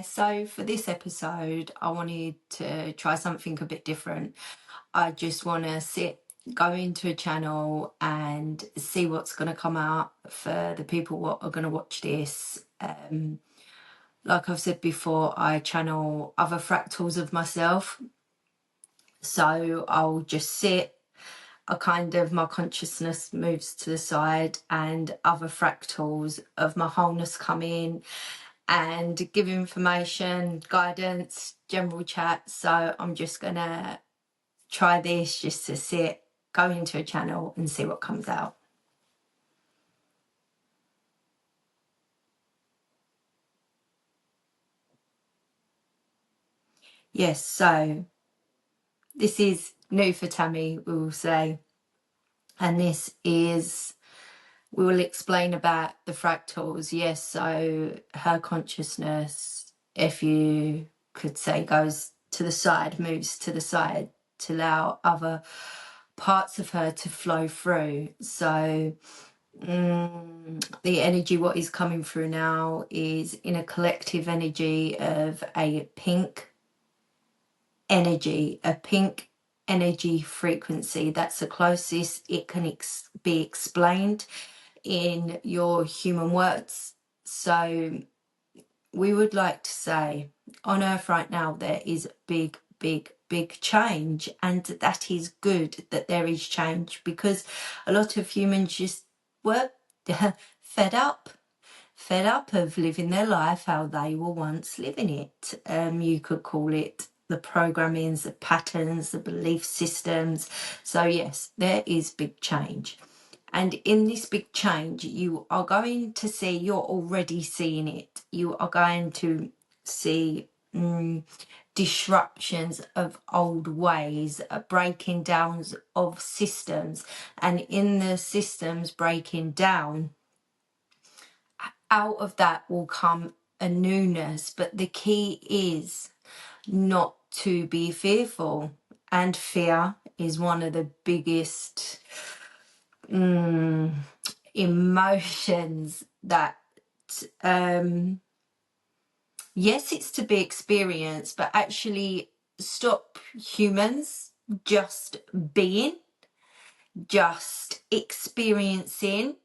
So for this episode, I wanted to try something a bit different. I just want to go into a channel and see what's going to come out for the people what are going to watch this. Like I've said before, I channel other fractals of myself. So I'll just sit, my consciousness moves to the side and other fractals of my wholeness come in and give information, guidance, general chat. So I'm just gonna try this just to sit, go into a channel and see what comes out. Yes, so this is new for Tammy, we will say, and we will explain about the fractals. Yes, so her consciousness, if you could say, goes to the side, moves to the side to allow other parts of her to flow through. So the energy what is coming through now is in a collective energy of a pink energy frequency. That's the closest it can be explained in your human words. So we would like to say on Earth right now there is big change, and that is good that there is change, because a lot of humans just were fed up of living their life how they were once living it. You could call it the programmings, the patterns, the belief systems. So yes, there is big change. And in this big change, you are going to see, you're already seeing it, you are going to see disruptions of old ways, breaking down of systems. And in the systems breaking down, out of that will come a newness. But the key is not to be fearful. And fear is one of the biggest emotions that yes, it's to be experienced, but actually stop humans just being, just experiencing,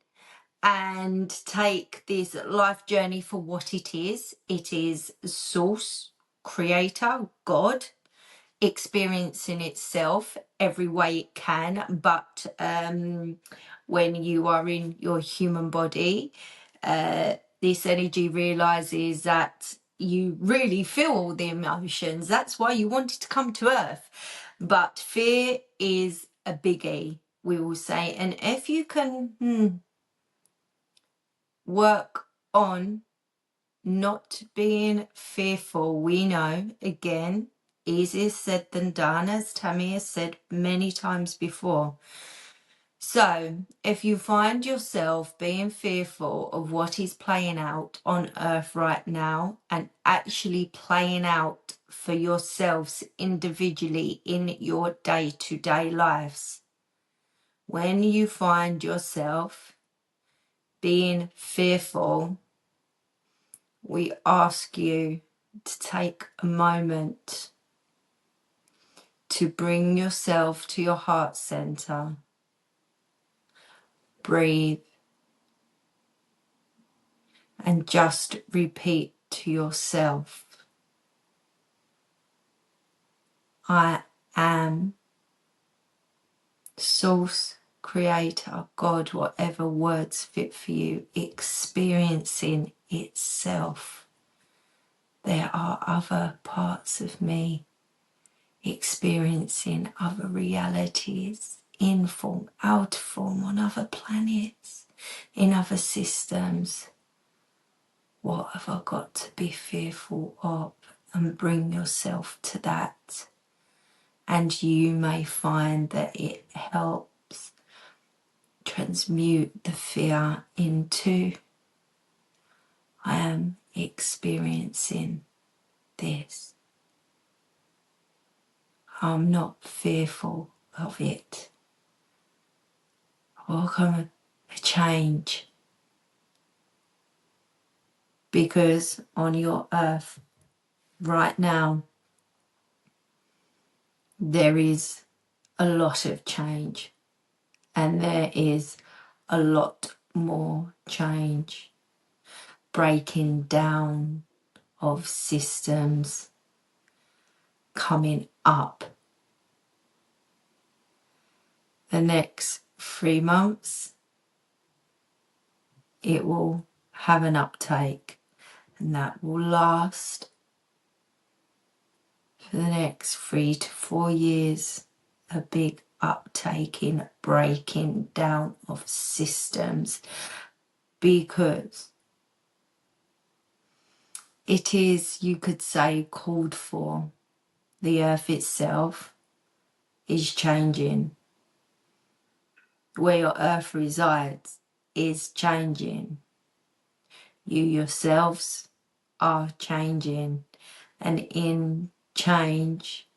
and take this life journey for what it is. It is source, creator, God, experiencing itself every way it can. But when you are in your human body, this energy realizes that you really feel all the emotions. That's why you wanted to come to Earth. But fear is a biggie, we will say. And if you can work on not being fearful, we know, again, easier said than done, as Tammy has said many times before. So if you find yourself being fearful of what is playing out on Earth right now, and actually playing out for yourselves individually in your day-to-day lives, when you find yourself being fearful, we ask you to take a moment to bring yourself to your heart center. Breathe and just repeat to yourself, I am source, creator, God, whatever words fit for you, experiencing itself. There are other parts of me experiencing other realities, in form, out of form, on other planets, in other systems. What have I got to be fearful of? And bring yourself to that. And you may find that it helps transmute the fear into, I am experiencing this. I'm not fearful of it. Welcome a change. Because on your earth, right now, there is a lot of change, and there is a lot more change, breaking down of systems coming up. The next 3 months, it will have an uptake, and that will last for the next 3 to 4 years. A big uptake in breaking down of systems, because it is, you could say, called for. The earth itself is changing. Where your earth resides is changing. You yourselves are changing, and in change,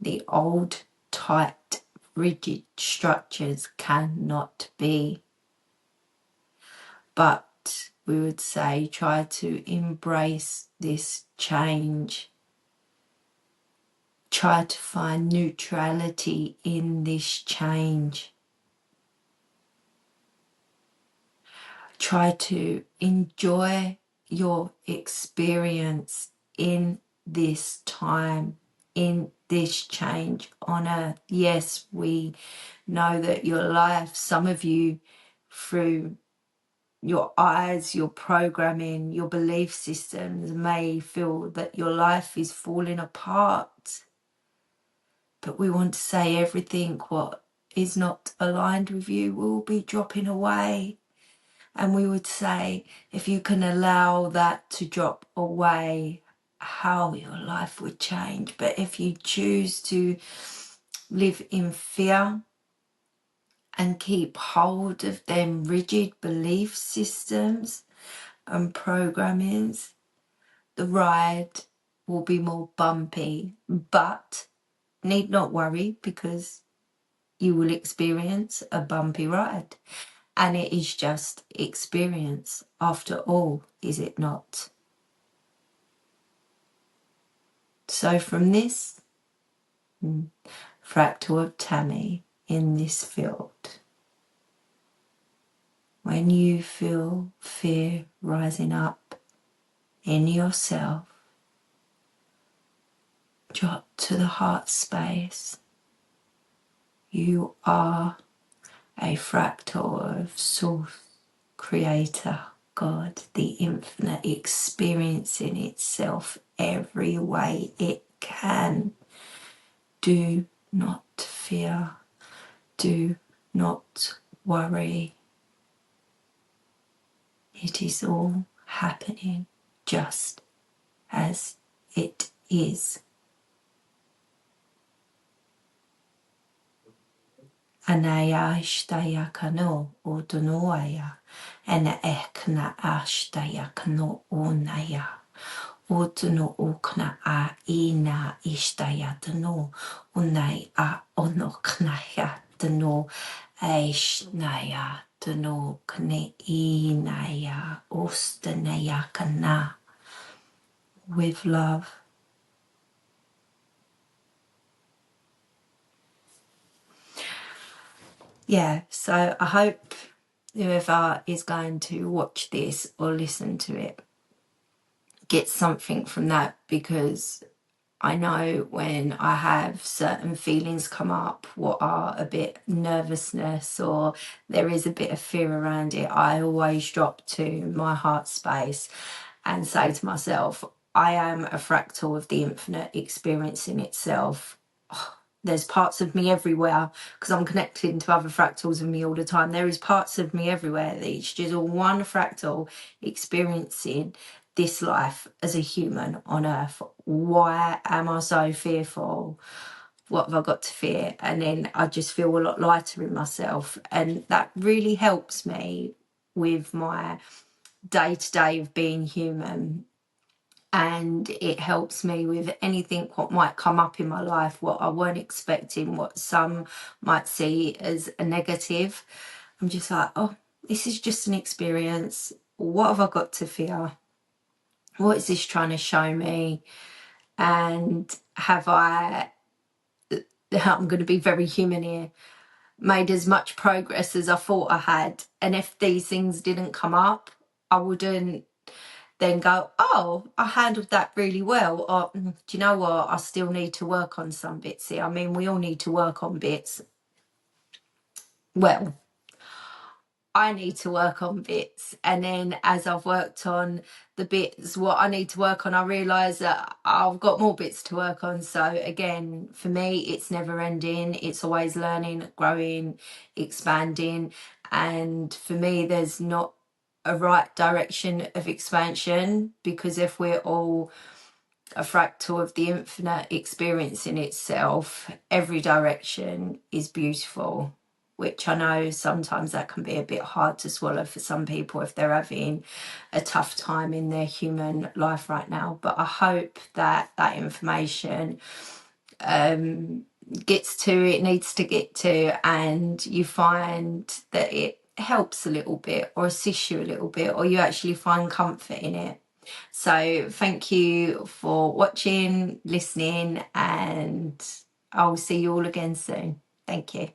the old, tight, rigid structures cannot be. But we would say try to embrace this change. Try to find neutrality in this change. Try to enjoy your experience in this time, in this change on earth. Yes, we know that your life, some of you, through your eyes, your programming, your belief systems, may feel that your life is falling apart. But we want to say everything what is not aligned with you will be dropping away. And we would say, if you can allow that to drop away, how your life would change. But if you choose to live in fear and keep hold of them rigid belief systems and programmings, the ride will be more bumpy. But need not worry, because you will experience a bumpy ride. And it is just experience after all, is it not? So from this fractal of Tammy in this field, when you feel fear rising up in yourself, drop to the heart space. You are a fractal of Source, Creator, God, the infinite, experiencing itself every way it can. Do not fear. Do not worry. It is all happening just as it is. Anaya ishtaya kano otonoaya, and ekna ashtaya kano onaya. Otono okna a ina ishtaya tano, unai a onoknaya tano, aishnaya tano kne inaya ostanaya kana. With love. Yeah, so I hope whoever is going to watch this or listen to it gets something from that, because I know when I have certain feelings come up, what are a bit nervousness or there is a bit of fear around it, I always drop to my heart space and say to myself, I am a fractal of the infinite experiencing itself. There's parts of me everywhere, because I'm connecting to other fractals of me all the time. There is parts of me everywhere. It's just all one fractal experiencing this life as a human on earth. Why am I so fearful? What have I got to fear? And then I just feel a lot lighter in myself. And that really helps me with my day-to-day of being human. And it helps me with anything what might come up in my life, what I weren't expecting, what some might see as a negative. I'm just like, oh, this is just an experience. What have I got to fear? What is this trying to show me? And have I, I'm going to be very human here, made as much progress as I thought I had? And if these things didn't come up, I wouldn't then go, oh, I handled that really well. Or, do you know what? I still need to work on some bits here. I mean, we all need to work on bits. Well, I need to work on bits. And then as I've worked on the bits, what I need to work on, I realise that I've got more bits to work on. So again, for me, it's never ending. It's always learning, growing, expanding. And for me, there's not a right direction of expansion, because if we're all a fractal of the infinite experience in itself, every direction is beautiful, which I know sometimes that can be a bit hard to swallow for some people if they're having a tough time in their human life right now. But I hope that that information gets to it needs to get to, and you find that it helps a little bit or assists you a little bit, or you actually find comfort in it. So thank you for watching, listening, and I'll see you all again soon. Thank you.